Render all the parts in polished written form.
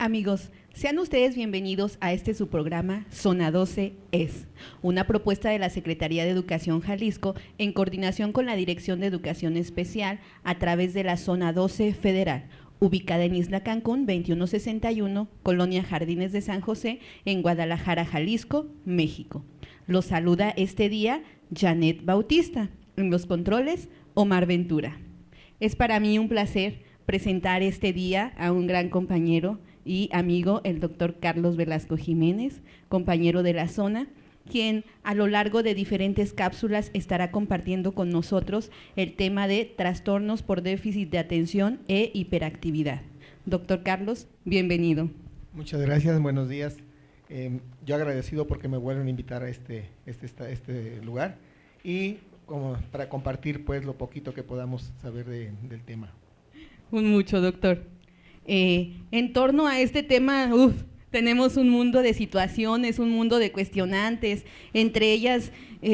Amigos, sean ustedes bienvenidos a este su programa Zona 12 es, una propuesta de la Secretaría de Educación Jalisco en coordinación con la Dirección de Educación Especial a través de la Zona 12 Federal, ubicada en Isla Cancún 2161, Colonia Jardines de San José, en Guadalajara, Jalisco, México. Los saluda este día Janet Bautista, en los controles Omar Ventura. Es para mí un placer presentar este día a un gran compañero y amigo, el doctor Carlos Velasco Jiménez, compañero de la zona, quien a lo largo de diferentes cápsulas estará compartiendo con nosotros el tema de trastornos por déficit de atención e hiperactividad. Doctor Carlos, bienvenido. Muchas gracias, buenos días. Yo agradecido porque me vuelven a invitar a este lugar y como para compartir pues lo poquito que podamos saber del tema. Mucho, doctor. En torno a este tema, tenemos un mundo de situaciones, un mundo de cuestionantes. Entre ellas,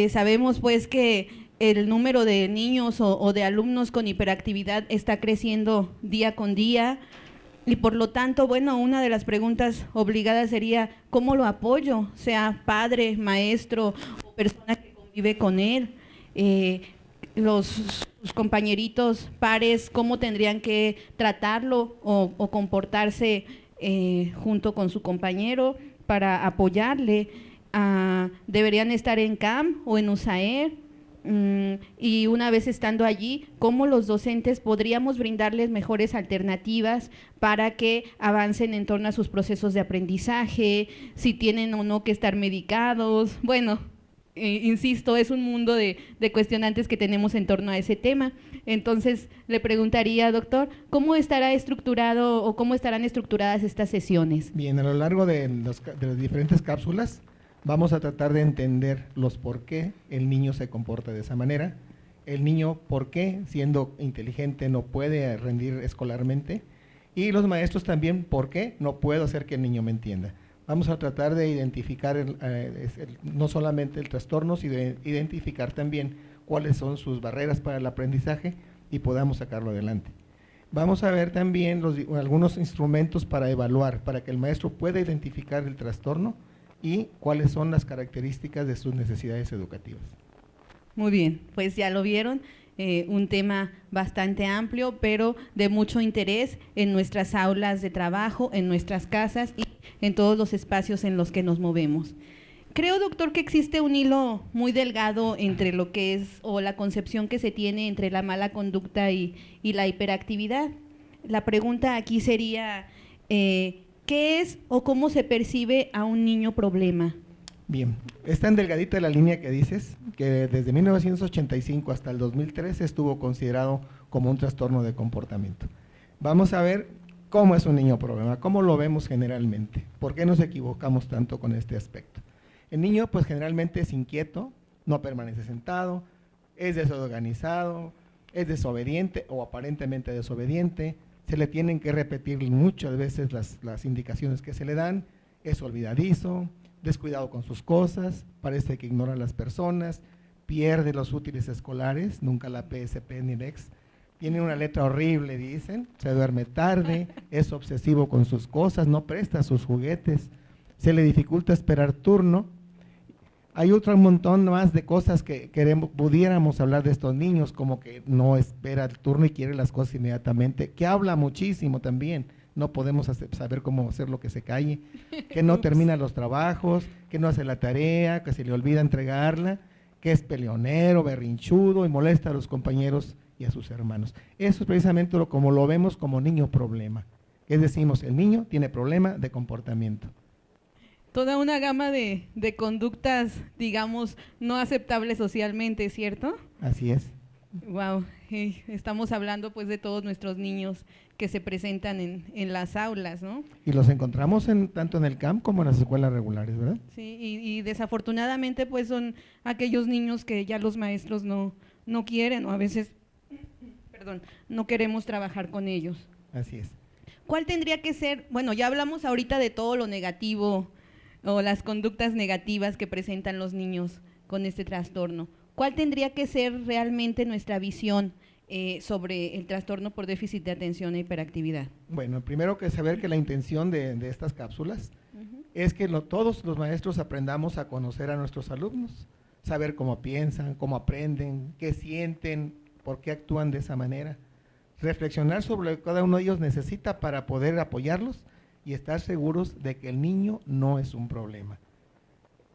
sabemos pues que el número de niños o de alumnos con hiperactividad está creciendo día con día y por lo tanto, bueno, una de las preguntas obligadas sería, ¿cómo lo apoyo? Sea padre, maestro o persona que convive con él. Sus compañeritos, pares, cómo tendrían que tratarlo o comportarse junto con su compañero para apoyarle. Deberían estar en CAM o en USAER, y una vez estando allí, cómo los docentes podríamos brindarles mejores alternativas para que avancen en torno a sus procesos de aprendizaje, si tienen o no que estar medicados. Bueno, insisto, es un mundo de cuestionantes que tenemos en torno a ese tema. Entonces, le preguntaría, doctor, ¿cómo estará estructurado o cómo estarán estructuradas estas sesiones? Bien, a lo largo de las diferentes cápsulas vamos a tratar de entender los por qué el niño se comporta de esa manera, el niño por qué, siendo inteligente, no puede rendir escolarmente, y los maestros también por qué no puedo hacer que el niño me entienda. Vamos a tratar de identificar no solamente el trastorno, sino de identificar también cuáles son sus barreras para el aprendizaje y podamos sacarlo adelante. Vamos a ver también algunos instrumentos para evaluar, para que el maestro pueda identificar el trastorno y cuáles son las características de sus necesidades educativas. Muy bien, pues ya lo vieron. Un tema bastante amplio, pero de mucho interés en nuestras aulas de trabajo, en nuestras casas y en todos los espacios en los que nos movemos. Creo, doctor, que existe un hilo muy delgado entre lo que es o la concepción que se tiene entre la mala conducta y la hiperactividad. La pregunta aquí sería, ¿qué es o cómo se percibe a un niño problema? Bien, es tan delgadita la línea que dices que desde 1985 hasta el 2013 estuvo considerado como un trastorno de comportamiento. Vamos a ver cómo es un niño problema, cómo lo vemos generalmente, por qué nos equivocamos tanto con este aspecto. El niño pues generalmente es inquieto, no permanece sentado, es desorganizado, es desobediente o aparentemente desobediente, se le tienen que repetir muchas veces las indicaciones que se le dan, es olvidadizo, descuidado con sus cosas, parece que ignora a las personas, pierde los útiles escolares, nunca la PSP ni el EX, tiene una letra horrible, dicen, se duerme tarde, es obsesivo con sus cosas, no presta sus juguetes, se le dificulta esperar turno. Hay otro montón más de cosas que pudiéramos hablar de estos niños, como que no espera el turno y quiere las cosas inmediatamente, que habla muchísimo también. No podemos saber cómo hacer lo que se calle, que no termina los trabajos, que no hace la tarea, que se le olvida entregarla, que es peleonero, berrinchudo y molesta a los compañeros y a sus hermanos. Eso es precisamente como lo vemos como niño problema. Es decimos, el niño tiene problema de comportamiento. Toda una gama de conductas, digamos, no aceptables socialmente, ¿cierto? Así es. Wow, estamos hablando pues de todos nuestros niños que se presentan en las aulas, ¿no? Y los encontramos tanto en el CAM como en las escuelas regulares, ¿verdad? Sí, y desafortunadamente pues son aquellos niños que ya los maestros no quieren o a veces, no queremos trabajar con ellos. Así es. ¿Cuál tendría que ser? Bueno, ya hablamos ahorita de todo lo negativo o las conductas negativas que presentan los niños con este trastorno. ¿Cuál tendría que ser realmente nuestra visión sobre el trastorno por déficit de atención e hiperactividad? Bueno, primero que saber que la intención de estas cápsulas es que todos los maestros aprendamos a conocer a nuestros alumnos, saber cómo piensan, cómo aprenden, qué sienten, por qué actúan de esa manera, reflexionar sobre lo que cada uno de ellos necesita para poder apoyarlos y estar seguros de que el niño no es un problema.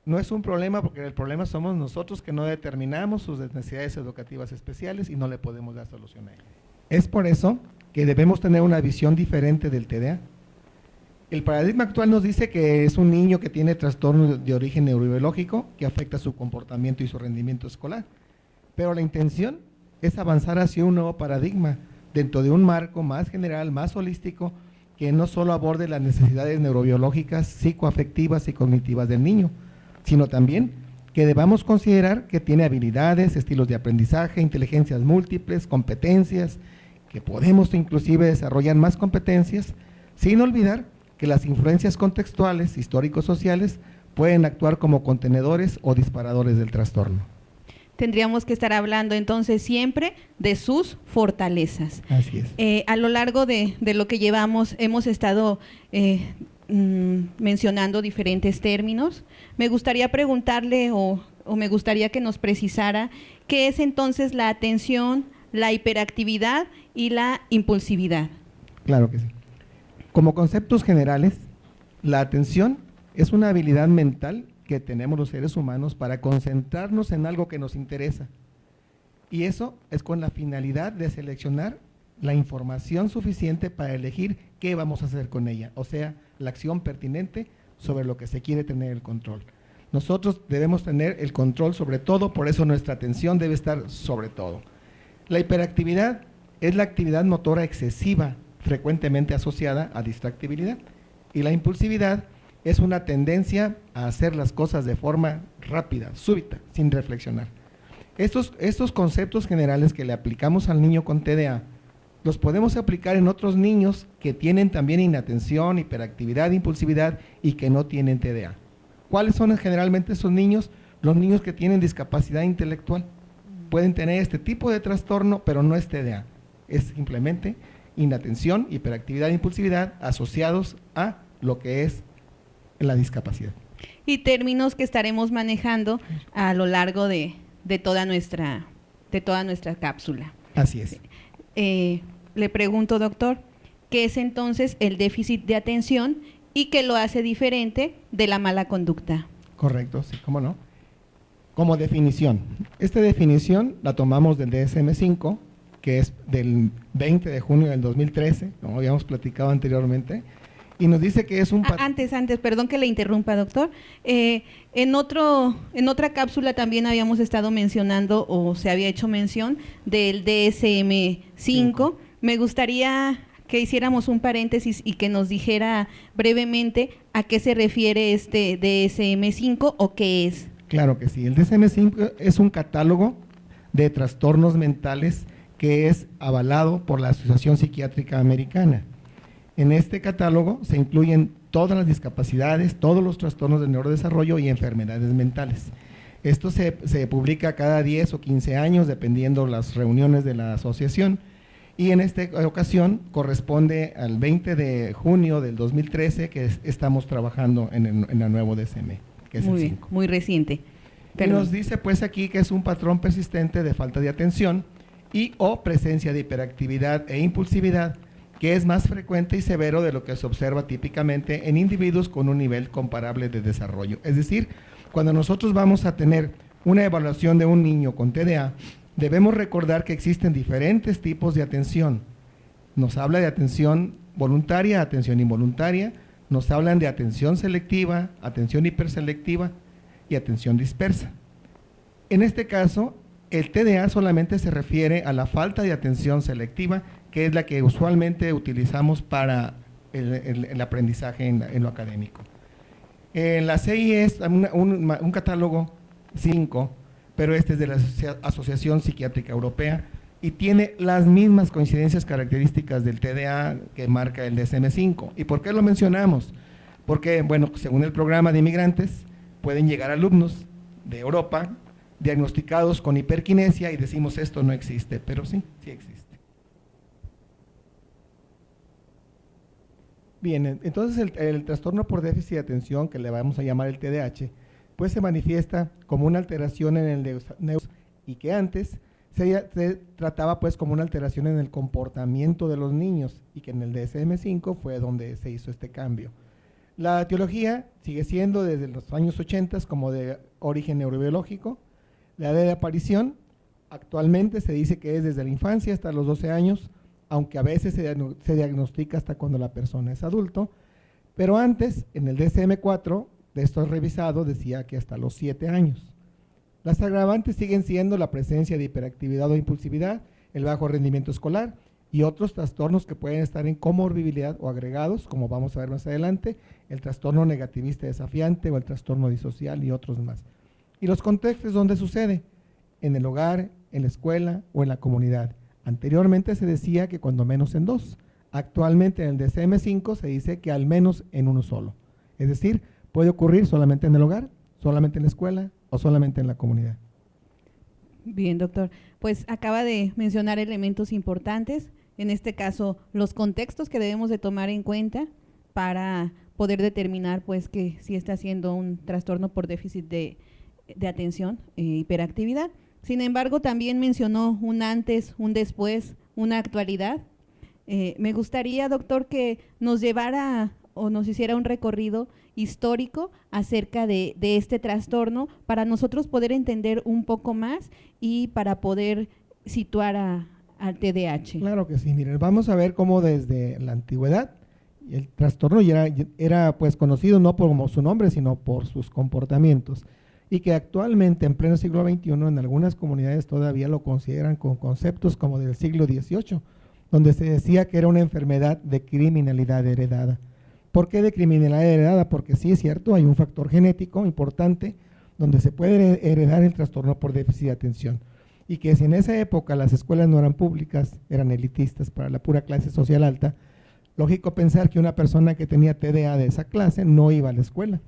No es un problema porque el problema somos nosotros que no determinamos sus necesidades educativas especiales y no le podemos dar solución a ello. Es por eso que debemos tener una visión diferente del TDA. El paradigma actual nos dice que es un niño que tiene trastorno de origen neurobiológico que afecta su comportamiento y su rendimiento escolar. Pero la intención es avanzar hacia un nuevo paradigma dentro de un marco más general, más holístico, que no solo aborde las necesidades neurobiológicas, psicoafectivas y cognitivas del niño, sino también que debamos considerar que tiene habilidades, estilos de aprendizaje, inteligencias múltiples, competencias, que podemos inclusive desarrollar más competencias, sin olvidar que las influencias contextuales, históricos-sociales, pueden actuar como contenedores o disparadores del trastorno. Tendríamos que estar hablando entonces siempre de sus fortalezas. Así es. A lo largo de lo que llevamos, hemos estado mencionando diferentes términos. Me gustaría preguntarle o me gustaría que nos precisara qué es entonces la atención, la hiperactividad y la impulsividad. Claro que sí. Como conceptos generales, la atención es una habilidad mental que tenemos los seres humanos para concentrarnos en algo que nos interesa. Y eso es con la finalidad de seleccionar la información suficiente para elegir qué vamos a hacer con ella, o sea, la acción pertinente sobre lo que se quiere tener el control. Nosotros debemos tener el control sobre todo, por eso nuestra atención debe estar sobre todo. La hiperactividad es la actividad motora excesiva, frecuentemente asociada a distractibilidad, y la impulsividad es una tendencia a hacer las cosas de forma rápida, súbita, sin reflexionar. Estos conceptos generales que le aplicamos al niño con TDA, los podemos aplicar en otros niños que tienen también inatención, hiperactividad, impulsividad y que no tienen TDA. ¿Cuáles son generalmente esos niños? Los niños que tienen discapacidad intelectual. Pueden tener este tipo de trastorno, pero no es TDA. Es simplemente inatención, hiperactividad e impulsividad asociados a lo que es la discapacidad. Y términos que estaremos manejando a lo largo de toda nuestra cápsula. Así es. Le pregunto, doctor, ¿qué es entonces el déficit de atención y qué lo hace diferente de la mala conducta? Correcto, sí, cómo no. Como definición, esta definición la tomamos del DSM-5, que es del 20 de junio del 2013, como habíamos platicado anteriormente, y nos dice que es un… Antes, perdón que le interrumpa, doctor. En otra cápsula también habíamos estado mencionando, o se había hecho mención, del DSM-5. Me gustaría que hiciéramos un paréntesis y que nos dijera brevemente a qué se refiere este DSM-5 o qué es. Claro que sí, el DSM-5 es un catálogo de trastornos mentales que es avalado por la Asociación Psiquiátrica Americana. En este catálogo se incluyen todas las discapacidades, todos los trastornos del neurodesarrollo y enfermedades mentales. Esto se publica cada 10 o 15 años, dependiendo las reuniones de la asociación, y en esta ocasión corresponde al 20 de junio del 2013 que estamos trabajando en el nuevo DSM, que es muy el bien, 5. muy reciente. Y nos dice pues aquí que es un patrón persistente de falta de atención y o presencia de hiperactividad e impulsividad, que es más frecuente y severo de lo que se observa típicamente en individuos con un nivel comparable de desarrollo. Es decir, cuando nosotros vamos a tener una evaluación de un niño con TDA, debemos recordar que existen diferentes tipos de atención. Nos habla de atención voluntaria, atención involuntaria, nos hablan de atención selectiva, atención hiperselectiva y atención dispersa. En este caso, el TDA solamente se refiere a la falta de atención selectiva, que es la que usualmente utilizamos para el aprendizaje en lo académico. La CI es un catálogo 5, pero este es de la Asociación Psiquiátrica Europea y tiene las mismas coincidencias características del TDA que marca el DSM-5. ¿Y por qué lo mencionamos? Porque, bueno, según el programa de inmigrantes, pueden llegar alumnos de Europa, diagnosticados con hiperquinesia y decimos esto no existe, pero sí, sí existe. Bien, entonces el trastorno por déficit de atención, que le vamos a llamar el TDAH, pues se manifiesta como una alteración en el y que antes se trataba pues como una alteración en el comportamiento de los niños y que en el DSM-5 fue donde se hizo este cambio. La etiología sigue siendo desde los años 80 como de origen neurobiológico. La edad de aparición actualmente se dice que es desde la infancia hasta los 12 años, aunque a veces se diagnostica hasta cuando la persona es adulto, pero antes en el DSM-4, de esto revisado, decía que hasta los 7 años. Las agravantes siguen siendo la presencia de hiperactividad o impulsividad, el bajo rendimiento escolar y otros trastornos que pueden estar en comorbilidad o agregados, como vamos a ver más adelante, el trastorno negativista desafiante o el trastorno disocial y otros más. Y los contextos donde sucede, en el hogar, en la escuela o en la comunidad. Anteriormente se decía que cuando menos en 2. Actualmente en el DSM-5 se dice que al menos en uno solo. Es decir, puede ocurrir solamente en el hogar, solamente en la escuela o solamente en la comunidad. Bien, doctor. Pues acaba de mencionar elementos importantes, en este caso los contextos que debemos de tomar en cuenta para poder determinar pues que si está siendo un trastorno por déficit de atención, hiperactividad. Sin embargo, también mencionó un antes, un después, una actualidad. Me gustaría, doctor, que nos llevara o nos hiciera un recorrido histórico acerca de este trastorno para nosotros poder entender un poco más y para poder situar al TDAH. Claro que sí, miren, vamos a ver cómo desde la antigüedad el trastorno ya era pues conocido no por su nombre, sino por sus comportamientos, y que actualmente en pleno siglo XXI en algunas comunidades todavía lo consideran con conceptos como del siglo XVIII, donde se decía que era una enfermedad de criminalidad heredada. ¿Por qué de criminalidad heredada? Porque sí es cierto, hay un factor genético importante donde se puede heredar el trastorno por déficit de atención, y que si en esa época las escuelas no eran públicas, eran elitistas para la pura clase social alta, lógico pensar que una persona que tenía TDA de esa clase no iba a la escuela.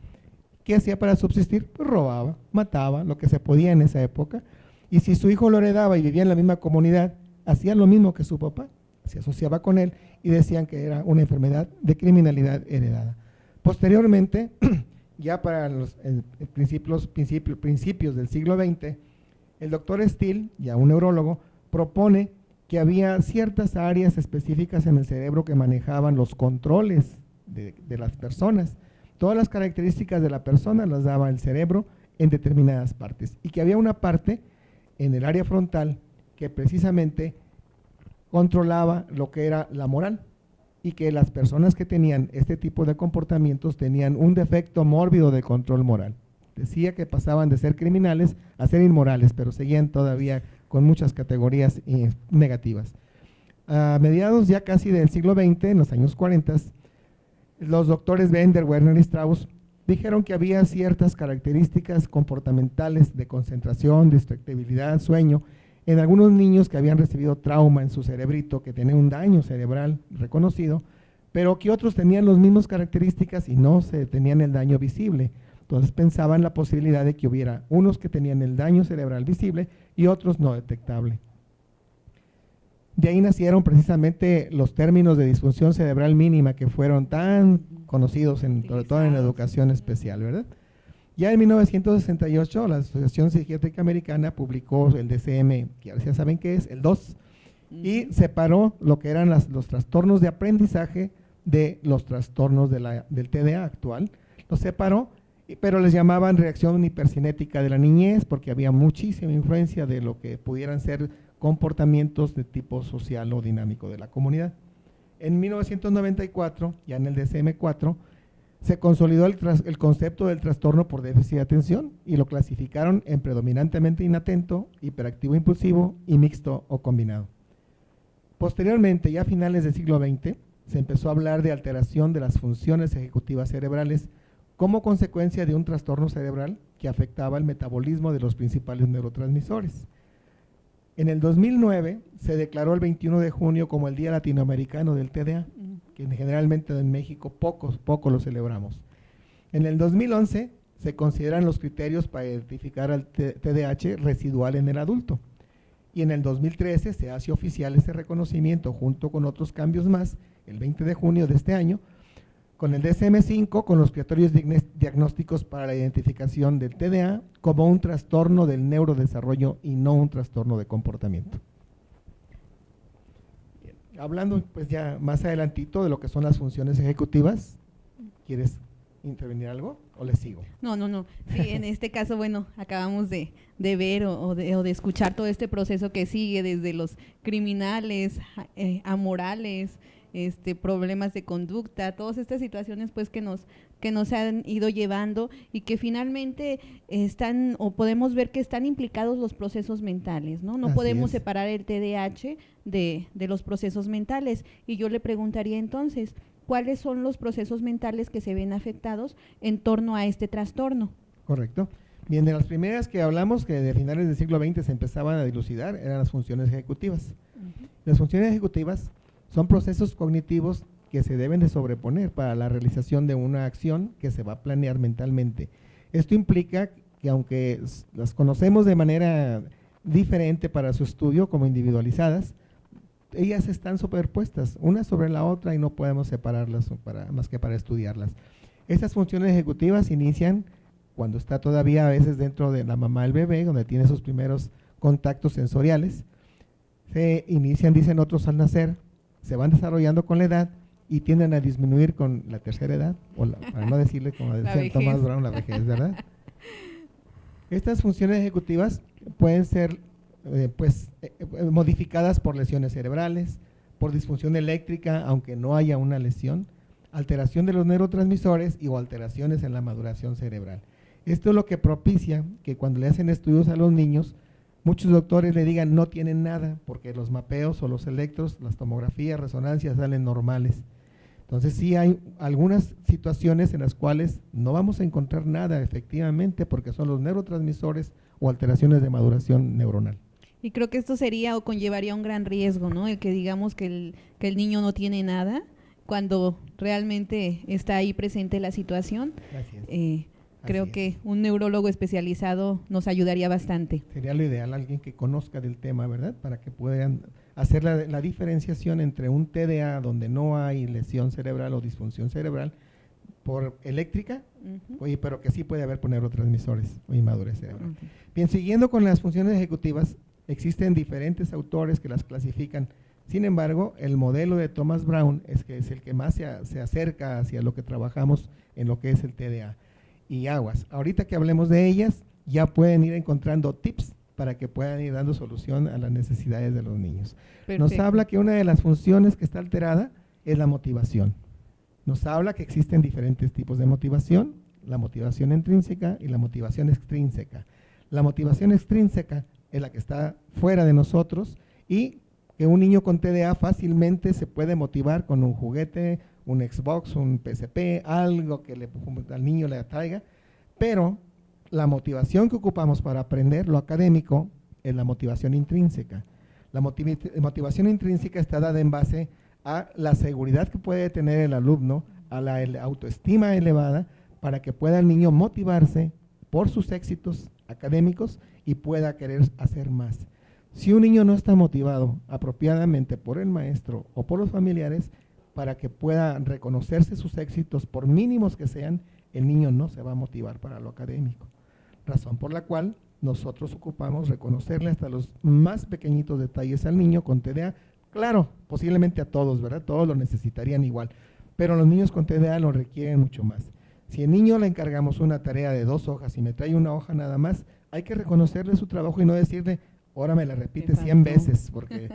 ¿Qué hacía para subsistir? Pues robaba, mataba, lo que se podía en esa época, y si su hijo lo heredaba y vivía en la misma comunidad, hacía lo mismo que su papá, se asociaba con él y decían que era una enfermedad de criminalidad heredada. Posteriormente, ya para los principios del siglo XX, el doctor Steele, ya un neurólogo, propone que había ciertas áreas específicas en el cerebro que manejaban los controles de las personas. Todas las características de la persona las daba el cerebro en determinadas partes, y que había una parte en el área frontal que precisamente controlaba lo que era la moral, y que las personas que tenían este tipo de comportamientos tenían un defecto mórbido de control moral. Decía que pasaban de ser criminales a ser inmorales, pero seguían todavía con muchas categorías negativas. A mediados ya casi del siglo XX, en los años 40, los doctores Bender, Werner y Strauss dijeron que había ciertas características comportamentales de concentración, distractibilidad, sueño, en algunos niños que habían recibido trauma en su cerebrito, que tenían un daño cerebral reconocido, pero que otros tenían las mismas características y no se tenían el daño visible. Entonces pensaban la posibilidad de que hubiera unos que tenían el daño cerebral visible y otros no detectable. De ahí nacieron precisamente los términos de disfunción cerebral mínima que fueron tan conocidos, sobre todo en la educación especial, ¿verdad? Ya en 1968 la Asociación Psiquiátrica Americana publicó el DSM, que ahora ya saben qué es, el 2, y separó lo que eran los trastornos de aprendizaje de los trastornos del TDA actual. Los separó, pero les llamaban reacción hipercinética de la niñez, porque había muchísima influencia de lo que pudieran ser comportamientos de tipo social o dinámico de la comunidad. En 1994, ya en el DSM-4, se consolidó el concepto del trastorno por déficit de atención y lo clasificaron en predominantemente inatento, hiperactivo impulsivo y mixto o combinado. Posteriormente, ya a finales del siglo XX, se empezó a hablar de alteración de las funciones ejecutivas cerebrales como consecuencia de un trastorno cerebral que afectaba el metabolismo de los principales neurotransmisores. En el 2009 se declaró el 21 de junio como el Día Latinoamericano del TDA, que generalmente en México poco lo celebramos. En el 2011 se consideran los criterios para identificar al TDAH residual en el adulto. Y en el 2013 se hace oficial ese reconocimiento junto con otros cambios más, el 20 de junio de este año, con el DSM-5, con los criterios diagnósticos para la identificación del TDA como un trastorno del neurodesarrollo y no un trastorno de comportamiento. Hablando pues ya más adelantito de lo que son las funciones ejecutivas, ¿quieres intervenir algo o les sigo? No. Sí, en este caso, bueno, acabamos de ver o de escuchar todo este proceso que sigue desde los criminales, amorales, problemas de conducta, todas estas situaciones pues que nos han ido llevando y que finalmente están, o podemos ver que están implicados los procesos mentales, ¿no? No podemos separar el TDAH de los procesos mentales. Y yo le preguntaría entonces, ¿cuáles son los procesos mentales que se ven afectados en torno a este trastorno? Correcto. Bien, de las primeras que hablamos, que de finales del siglo XX se empezaban a dilucidar, eran las funciones ejecutivas. Las funciones ejecutivas son procesos cognitivos que se deben de sobreponer para la realización de una acción que se va a planear mentalmente. Esto implica que aunque las conocemos de manera diferente para su estudio, como individualizadas, ellas están superpuestas una sobre la otra y no podemos separarlas más que para estudiarlas. Estas funciones ejecutivas inician cuando está todavía a veces dentro de la mamá del bebé, donde tiene sus primeros contactos sensoriales. Se inician, dicen otros, al nacer, se van desarrollando con la edad y tienden a disminuir con la tercera edad, para no decirle como decía Thomas Brown, la vejez, ¿verdad? Estas funciones ejecutivas pueden ser modificadas por lesiones cerebrales, por disfunción eléctrica, aunque no haya una lesión, alteración de los neurotransmisores o alteraciones en la maduración cerebral. Esto es lo que propicia que cuando le hacen estudios a los niños, muchos doctores le digan no tienen nada, porque los mapeos o los electros, las tomografías, resonancias salen normales. Entonces sí hay algunas situaciones en las cuales no vamos a encontrar nada efectivamente, porque son los neurotransmisores o alteraciones de maduración neuronal. Y creo que esto sería o conllevaría un gran riesgo, ¿no? El que digamos que el niño no tiene nada, cuando realmente está ahí presente la situación. Creo que un neurólogo especializado nos ayudaría bastante. Sería lo ideal alguien que conozca del tema, ¿verdad? Para que puedan hacer la diferenciación entre un TDA donde no hay lesión cerebral o disfunción cerebral por eléctrica, oye, pero que sí puede haber por neurotransmisores o inmadurez cerebral. Bien, siguiendo con las funciones ejecutivas, existen diferentes autores que las clasifican. Sin embargo, el modelo de Thomas Brown es el que más se acerca hacia lo que trabajamos en lo que es el TDA. Y aguas, ahorita que hablemos de ellas, ya pueden ir encontrando tips para que puedan ir dando solución a las necesidades de los niños. Perfecto. Nos habla que una de las funciones que está alterada es la motivación. Nos habla que existen diferentes tipos de motivación, la motivación intrínseca y la motivación extrínseca. La motivación extrínseca es la que está fuera de nosotros y que un niño con TDA fácilmente se puede motivar con un juguete, un Xbox, un PSP, algo que al niño le atraiga, pero la motivación que ocupamos para aprender lo académico es la motivación intrínseca. La motivación intrínseca está dada en base a la seguridad que puede tener el alumno, a la autoestima elevada, para que pueda el niño motivarse por sus éxitos académicos y pueda querer hacer más. Si un niño no está motivado apropiadamente por el maestro o por los familiares, para que pueda reconocerse sus éxitos, por mínimos que sean, el niño no se va a motivar para lo académico. Razón por la cual nosotros ocupamos reconocerle hasta los más pequeñitos detalles al niño con TDA. Claro, posiblemente a todos, ¿verdad? Todos lo necesitarían igual, pero los niños con TDA lo requieren mucho más. Si al niño le encargamos una tarea de 2 hojas y me trae una hoja nada más, hay que reconocerle su trabajo y no decirle, ahora me la repite 100 veces porque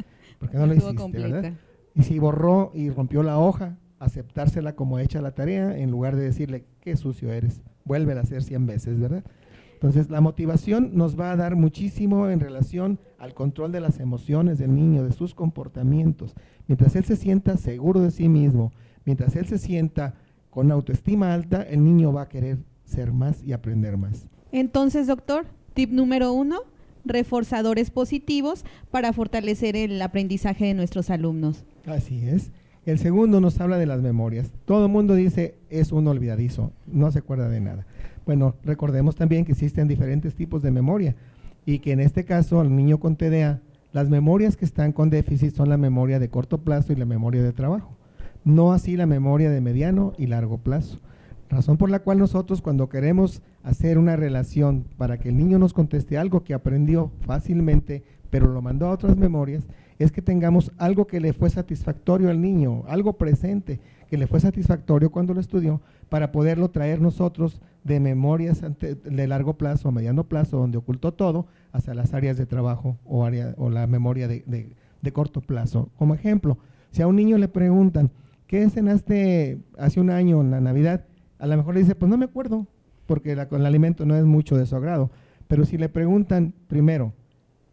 no lo hiciste, ¿verdad? Y si borró y rompió la hoja, aceptársela como hecha la tarea en lugar de decirle, qué sucio eres, vuélvela a hacer 100 veces, ¿verdad? Entonces, la motivación nos va a dar muchísimo en relación al control de las emociones del niño, de sus comportamientos. Mientras él se sienta seguro de sí mismo, mientras él se sienta con autoestima alta, el niño va a querer ser más y aprender más. Entonces, doctor, tip número 1, reforzadores positivos para fortalecer el aprendizaje de nuestros alumnos. Así es. El segundo nos habla de las memorias. Todo el mundo dice, es un olvidadizo, no se acuerda de nada. Bueno, recordemos también que existen diferentes tipos de memoria y que en este caso, al niño con TDA, las memorias que están con déficit son la memoria de corto plazo y la memoria de trabajo, no así la memoria de mediano y largo plazo. Razón por la cual nosotros, cuando queremos hacer una relación para que el niño nos conteste algo que aprendió fácilmente, pero lo mandó a otras memorias, es que tengamos algo que le fue satisfactorio al niño, algo presente que le fue satisfactorio cuando lo estudió, para poderlo traer nosotros de memorias de largo plazo o mediano plazo, donde ocultó todo, hacia las áreas de trabajo o la memoria de corto plazo. Como ejemplo, si a un niño le preguntan, ¿qué cenaste hace un año en la Navidad? A lo mejor le dice, pues no me acuerdo, porque el alimento no es mucho de su agrado. Pero si le preguntan primero,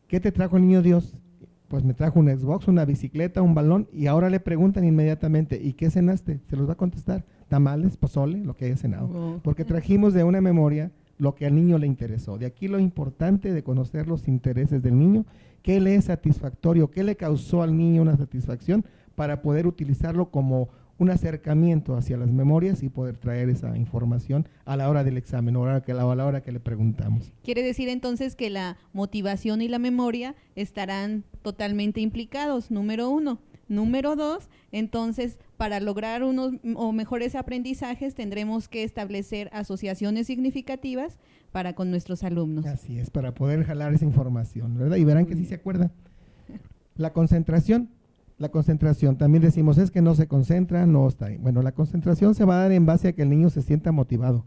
¿qué te trajo el niño Dios? Pues me trajo un Xbox, una bicicleta, un balón, y ahora le preguntan inmediatamente, ¿y qué cenaste? Se los va a contestar, tamales, pozole, lo que haya cenado. Porque trajimos de una memoria lo que al niño le interesó. De aquí lo importante de conocer los intereses del niño, qué le es satisfactorio, qué le causó al niño una satisfacción, para poder utilizarlo como un acercamiento hacia las memorias y poder traer esa información a la hora del examen o a la hora que le preguntamos. Quiere decir entonces que la motivación y la memoria estarán totalmente implicados, número 1. Número 2, entonces, para lograr unos o mejores aprendizajes tendremos que establecer asociaciones significativas para con nuestros alumnos. Así es, para poder jalar esa información, ¿verdad? Y verán que sí se acuerdan. La concentración, también decimos, es que no se concentra, no está ahí. Bueno, la concentración se va a dar en base a que el niño se sienta motivado.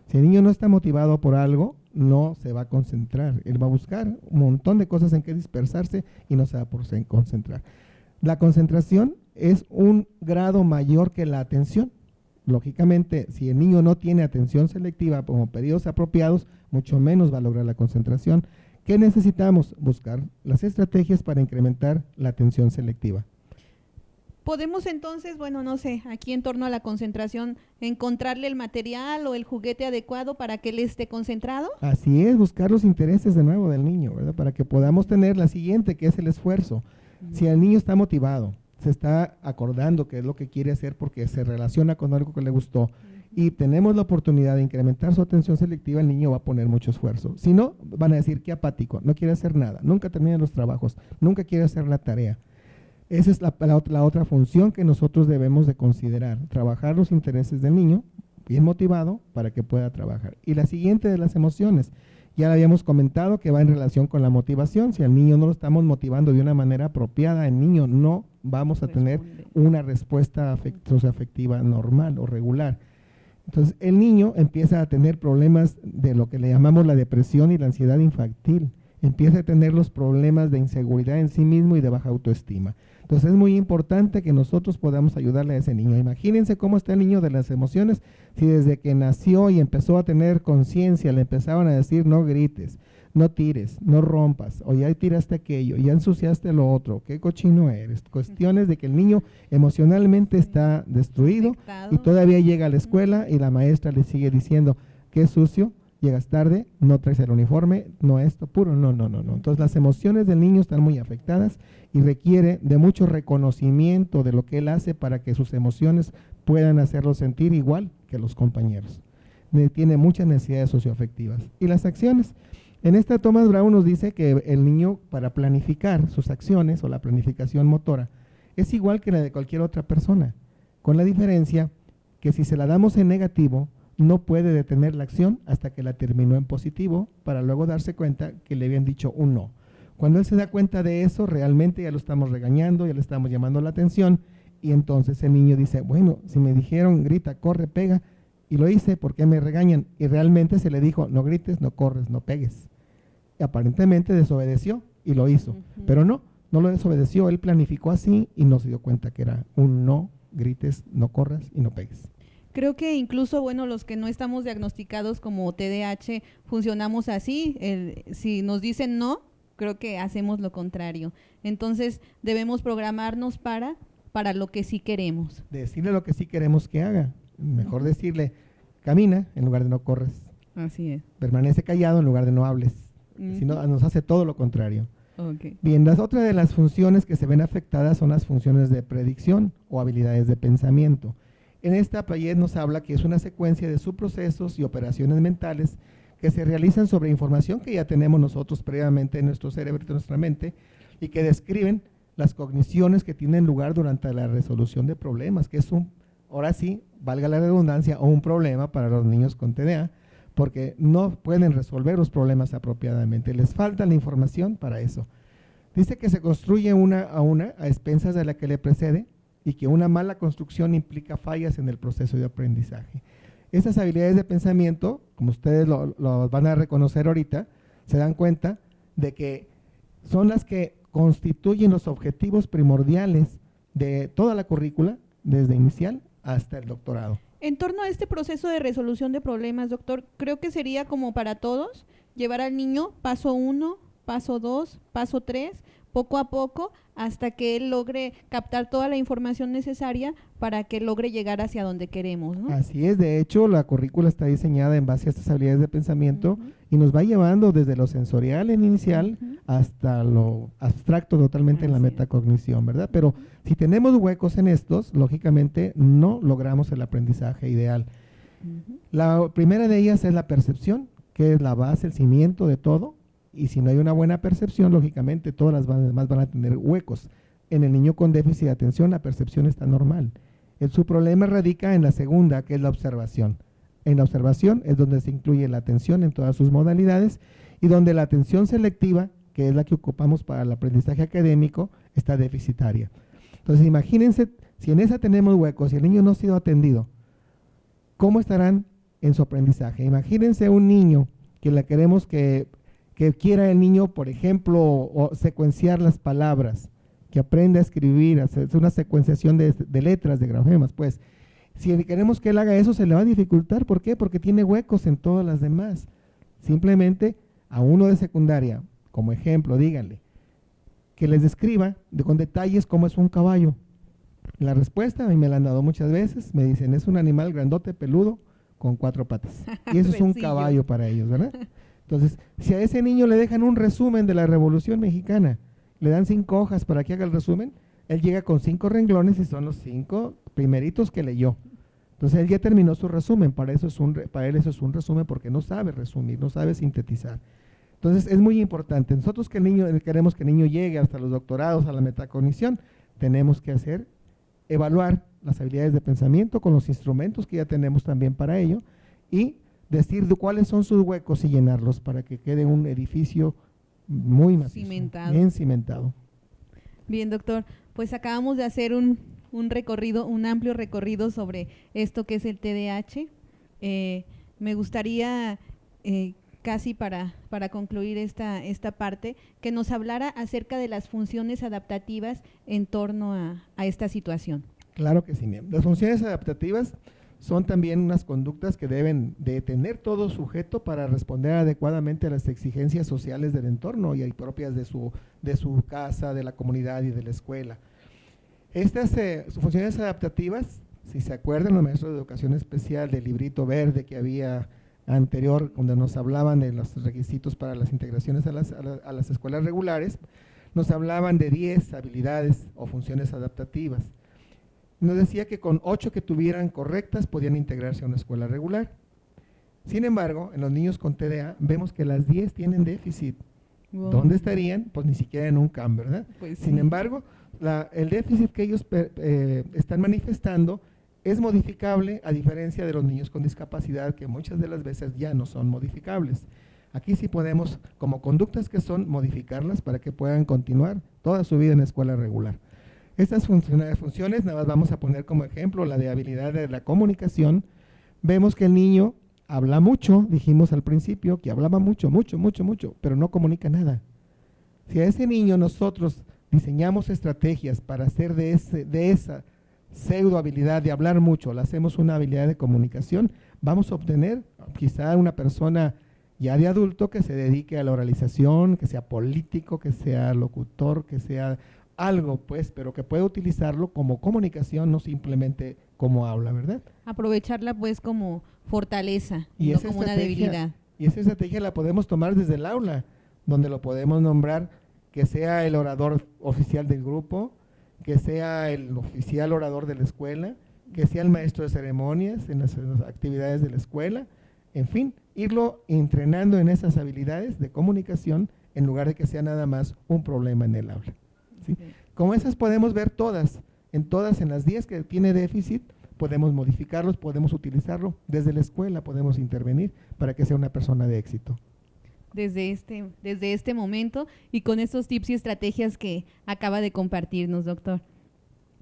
Si el niño no está motivado por algo, no se va a concentrar. Él va a buscar un montón de cosas en que dispersarse y no se va a concentrar. La concentración es un grado mayor que la atención. Lógicamente, si el niño no tiene atención selectiva como periodos apropiados, mucho menos va a lograr la concentración. ¿Qué necesitamos? Buscar las estrategias para incrementar la atención selectiva. Podemos entonces, bueno, no sé, aquí en torno a la concentración, encontrarle el material o el juguete adecuado para que él esté concentrado. Así es, buscar los intereses de nuevo del niño, ¿verdad? Para que podamos tener la siguiente, que es el esfuerzo. Si el niño está motivado, se está acordando qué es lo que quiere hacer porque se relaciona con algo que le gustó y tenemos la oportunidad de incrementar su atención selectiva, el niño va a poner mucho esfuerzo. Si no, van a decir que apático, no quiere hacer nada, nunca termina los trabajos, nunca quiere hacer la tarea. Esa es la otra función que nosotros debemos de considerar, trabajar los intereses del niño, bien motivado, para que pueda trabajar. Y la siguiente de las emociones, ya la habíamos comentado que va en relación con la motivación. Si al niño no lo estamos motivando de una manera apropiada, el niño no vamos a tener una respuesta socioafectiva normal o regular. Entonces el niño empieza a tener problemas de lo que le llamamos la depresión y la ansiedad infantil, empieza a tener los problemas de inseguridad en sí mismo y de baja autoestima. Entonces es muy importante que nosotros podamos ayudarle a ese niño. Imagínense cómo está el niño de las emociones, si desde que nació y empezó a tener conciencia le empezaban a decir no grites, no tires, no rompas, o ya tiraste aquello, ya ensuciaste lo otro, qué cochino eres. Cuestiones de que el niño emocionalmente está destruido y todavía llega a la escuela y la maestra le sigue diciendo qué sucio, llegas tarde, no traes el uniforme, no esto, puro, no. Entonces las emociones del niño están muy afectadas y requiere de mucho reconocimiento de lo que él hace para que sus emociones puedan hacerlo sentir igual que los compañeros. Tiene muchas necesidades socioafectivas. Y las acciones. En esta Thomas Brown nos dice que el niño, para planificar sus acciones o la planificación motora, es igual que la de cualquier otra persona, con la diferencia que si se la damos en negativo, no puede detener la acción hasta que la terminó en positivo, para luego darse cuenta que le habían dicho un no. Cuando él se da cuenta de eso, realmente ya lo estamos regañando, ya le estamos llamando la atención, y entonces el niño dice, bueno, si me dijeron grita, corre, pega, y lo hice, ¿por qué me regañan? Y realmente se le dijo, no grites, no corres, no pegues. Y aparentemente desobedeció y lo hizo, pero no lo desobedeció, él planificó así y no se dio cuenta que era un no grites, no corras y no pegues. Creo que incluso, bueno, los que no estamos diagnosticados como TDAH funcionamos así. Si nos dicen no, creo que hacemos lo contrario. Entonces, debemos programarnos para lo que sí queremos. Decirle lo que sí queremos que haga. Mejor decirle, camina en lugar de no corres. Así es. Permanece callado en lugar de no hables. Si no, nos hace todo lo contrario. Okay. Bien, otra de las funciones que se ven afectadas son las funciones de predicción o habilidades de pensamiento. En esta Piaget nos habla que es una secuencia de subprocesos y operaciones mentales que se realizan sobre información que ya tenemos nosotros previamente en nuestro cerebro y en nuestra mente y que describen las cogniciones que tienen lugar durante la resolución de problemas, que es ahora sí, valga la redundancia, un problema para los niños con TDA, porque no pueden resolver los problemas apropiadamente, les falta la información para eso. Dice que se construye a expensas de la que le precede y que una mala construcción implica fallas en el proceso de aprendizaje. Esas habilidades de pensamiento, como ustedes lo van a reconocer ahorita, se dan cuenta de que son las que constituyen los objetivos primordiales de toda la currícula, desde inicial hasta el doctorado. En torno a este proceso de resolución de problemas, doctor, creo que sería como para todos, llevar al niño paso 1, paso 2, paso 3, poco a poco, hasta que él logre captar toda la información necesaria para que logre llegar hacia donde queremos, ¿no? Así es, de hecho la currícula está diseñada en base a estas habilidades de pensamiento y nos va llevando desde lo sensorial en inicial hasta lo abstracto totalmente en la metacognición, ¿verdad? Pero si tenemos huecos en estos, lógicamente no logramos el aprendizaje ideal. La primera de ellas es la percepción, que es la base, el cimiento de todo. Y si no hay una buena percepción, lógicamente todas las demás van a tener huecos. En el niño con déficit de atención, la percepción está normal. Su problema radica en la segunda, que es la observación. En la observación es donde se incluye la atención en todas sus modalidades y donde la atención selectiva, que es la que ocupamos para el aprendizaje académico, está deficitaria. Entonces imagínense, si en esa tenemos huecos y el niño no ha sido atendido, ¿cómo estarán en su aprendizaje? Imagínense un niño que le queremos que quiera el niño, por ejemplo, o secuenciar las palabras, que aprenda a escribir, hacer una secuenciación de letras, de grafemas, pues. Si queremos que él haga eso, se le va a dificultar. ¿Por qué? Porque tiene huecos en todas las demás. Simplemente a uno de secundaria, como ejemplo, díganle, que les describa con detalles cómo es un caballo. La respuesta, a mí me la han dado muchas veces, me dicen, es un animal grandote, peludo, con 4 patas. Y eso es un caballo para ellos, ¿verdad? Entonces, si a ese niño le dejan un resumen de la Revolución Mexicana, le dan 5 hojas para que haga el resumen, él llega con 5 renglones y son los 5 primeritos que leyó. Entonces, él ya terminó su resumen, para él eso es un resumen porque no sabe resumir, no sabe sintetizar. Entonces, es muy importante. Nosotros queremos que el niño llegue hasta los doctorados, a la metacognición, tenemos que evaluar las habilidades de pensamiento con los instrumentos que ya tenemos también para ello y decir cuáles son sus huecos y llenarlos para que quede un edificio muy macizo, bien cimentado. Bien, doctor, pues acabamos de hacer un recorrido, un amplio recorrido sobre esto que es el TDAH. Me gustaría, casi para concluir esta parte, que nos hablara acerca de las funciones adaptativas en torno a esta situación. Claro que sí. Las funciones adaptativas son también unas conductas que deben de tener todo sujeto para responder adecuadamente a las exigencias sociales del entorno y propias de su casa, de la comunidad y de la escuela. Estas funciones adaptativas, si se acuerdan, los maestros de educación especial del librito verde que había anterior, donde nos hablaban de los requisitos para las integraciones a las escuelas regulares, nos hablaban de 10 habilidades o funciones adaptativas. Nos decía que con 8 que tuvieran correctas podían integrarse a una escuela regular. Sin embargo, en los niños con TDA vemos que las 10 tienen déficit. Wow. ¿Dónde estarían? Pues ni siquiera en un CAM, ¿verdad? Pues sí. Sin embargo, el déficit que ellos están manifestando es modificable, a diferencia de los niños con discapacidad, que muchas de las veces ya no son modificables. Aquí sí podemos, como conductas que son, modificarlas para que puedan continuar toda su vida en escuela regular. Estas funciones, nada más vamos a poner como ejemplo la de habilidad de la comunicación. Vemos que el niño habla mucho, dijimos al principio que hablaba mucho, pero no comunica nada. Si a ese niño nosotros diseñamos estrategias para hacer de esa pseudo habilidad de hablar mucho, le hacemos una habilidad de comunicación, vamos a obtener quizá una persona ya de adulto que se dedique a la oralización, que sea político, que sea locutor, que sea algo, pues, pero que pueda utilizarlo como comunicación, no simplemente como habla, ¿verdad? Aprovecharla, pues, como fortaleza, y no como una debilidad. Y esa estrategia la podemos tomar desde el aula, donde lo podemos nombrar que sea el orador oficial del grupo, que sea el oficial orador de la escuela, que sea el maestro de ceremonias en las actividades de la escuela, en fin, irlo entrenando en esas habilidades de comunicación en lugar de que sea nada más un problema en el aula, ¿sí? Como esas podemos ver todas en las 10 que tiene déficit, podemos modificarlos, podemos utilizarlo, desde la escuela podemos intervenir para que sea una persona de éxito. Desde este momento y con estos tips y estrategias que acaba de compartirnos, doctor.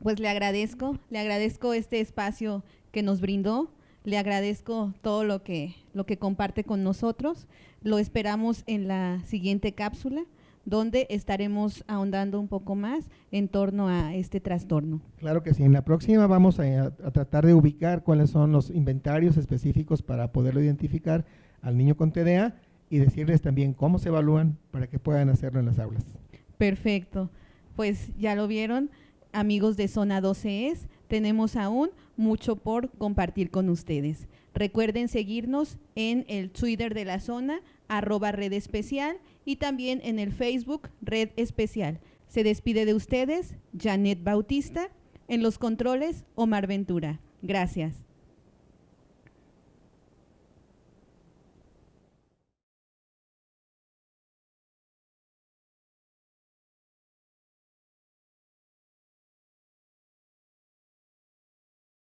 Pues le agradezco este espacio que nos brindó, le agradezco todo lo que comparte con nosotros. Lo esperamos en la siguiente cápsula, donde estaremos ahondando un poco más en torno a este trastorno. Claro que sí, en la próxima vamos a tratar de ubicar cuáles son los inventarios específicos para poderlo identificar al niño con TDA y decirles también cómo se evalúan para que puedan hacerlo en las aulas. Perfecto, pues ya lo vieron, amigos de Zona 12Es, tenemos aún mucho por compartir con ustedes. Recuerden seguirnos en el Twitter de la zona, @Red Especial, y también en el Facebook Red Especial. Se despide de ustedes Janet Bautista, en los controles Omar Ventura. Gracias.